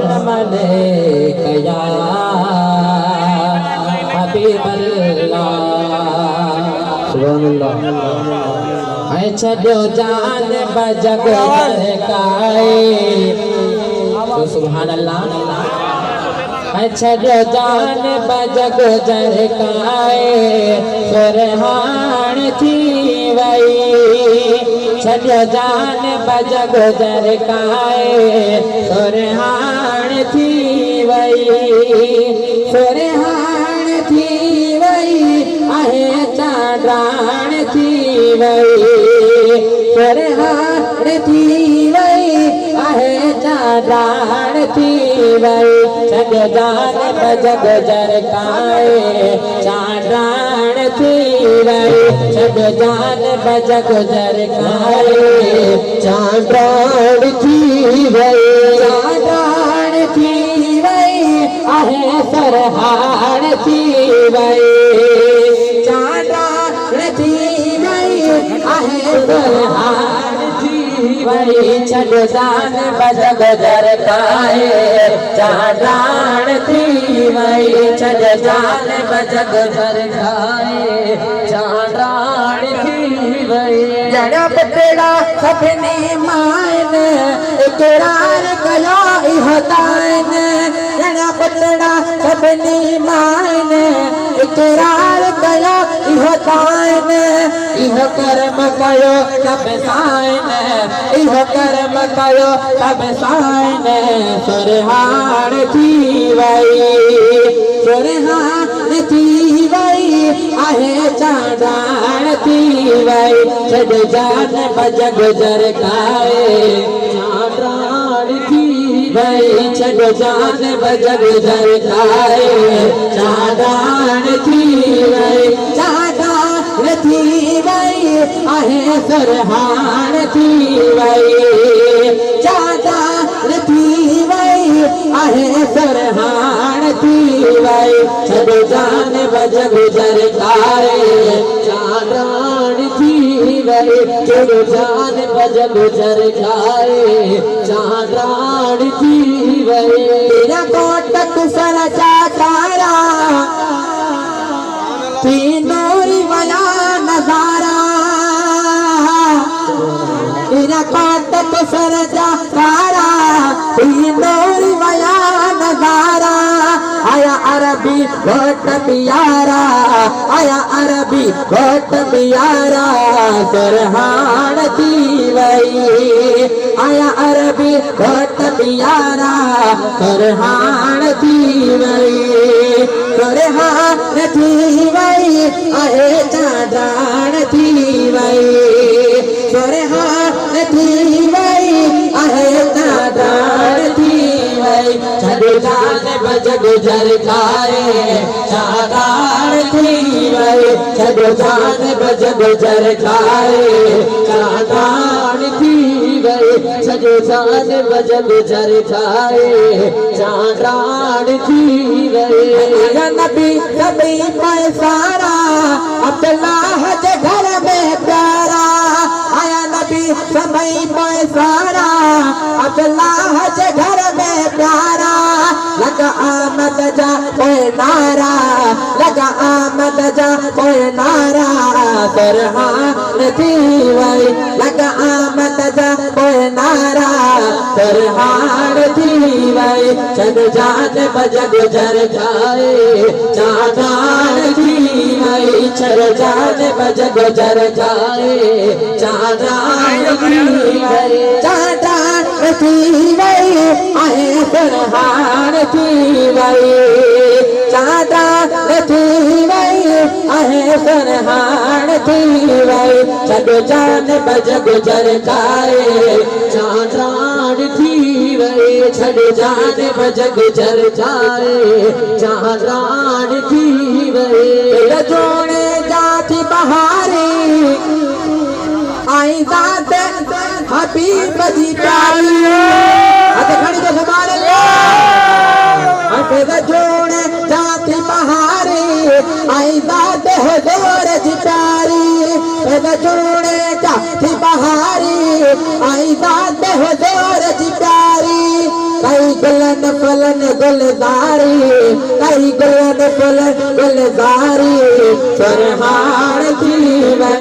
सलाम अलैका या हबीबल्लाह। सुभानअल्लाह। है छो जान बजग काए तो सुभानअल्लाह। है छो जान बजग काए सुरहान थी वई। छो जान बजग काए सुरहान थी वई। सुरहान थी वई आहे चांडाण थी वई। सुरहान थी वई आहे चांडाण थी वई। छो जान बजग काए चांडाण थी वई। छो जान बजग काए चांडाण थी वई। चांडाण थी वई आहे सरहान थी वई। चांडाण थी वई आहे सरहान थी वई। छो जान बजग काए चांडाण थी वई। छो जान बजग काए चांडाण थी वई। जड़ा पतड़ा सभिनी माइन इकरार कयो इहो ताइन। जड़ा पतड़ा सभिनी माइन इकरार कयो इहो ताइन। इहो कर्म कयो सब साइन। इहो कर्म कयो सब साइन। सुरहान थी वई। सुरहान थी वई आहे चांडाण थी वई। छो जान बजग काए चांडाण थी वई। छो जान बजग काए चांडाण थी वई। चांडाण थी वई आहे सुरहान थी वई। चांडाण थी वई आहे सुरहान थी वई। छो जान बजग काए चांडाण थी वई। छो जान बजग काए चांडाण थी वई। तेरा कोटक सर चाकारा थी नूरी वया नजारा। तेरा कोटक सर चाकारा थी नूरी वया नजारा। आया अरबी घोट प्यारा। आया अरबी घोट प्यारा सुरहान थी वई। आया अरबी घोट प्यारा सुरहान थी वई। सुरहान थी वई आहे चांडाण थी वई। सुरहान थी वई आहे चांडाण थी वई। छो जान बजग काए चांडाण थी वई। छो जान बजग काए चांडाण थी वई। छो जान बजग काए चांडाण थी वई। या नबी सभी पैसारा अल्लाह जे घर में प्यारा। आया नबी सभी पैसारा अल्लाह जे घर में प्यारा। लगा आमद जा कोई नारा। लगा आमद जा कोई नारा सुरहान थी वई। लगा आमद जा कोई नारा सुरहान थी वई। छो जान बजग काए चांडाण थी वई। छो जान बजग काए चांडाण थी वई। चांडाण थी वई आहे सुरहान थी वई। चांडाण थी वई आहे सुरहान थी वई। छो जान बजग काए चांडाण थी वई। छो जान बजग काए चांडाण थी वई। जोड़े जाती बहारी आई ज़ात हबीब जी प्यारी। हथ खड़ी तो सुभानअल्लाह। जोड़े जाती बहारी आई ज़ात हुज़ूर जी प्यारी। जोड़े जाती बहारी आई ज़ात हुज़ूर जी प्यारी। कई गुलन फलन गुलजारी तारी गुलन फलन गुलजारी सरहार जीवन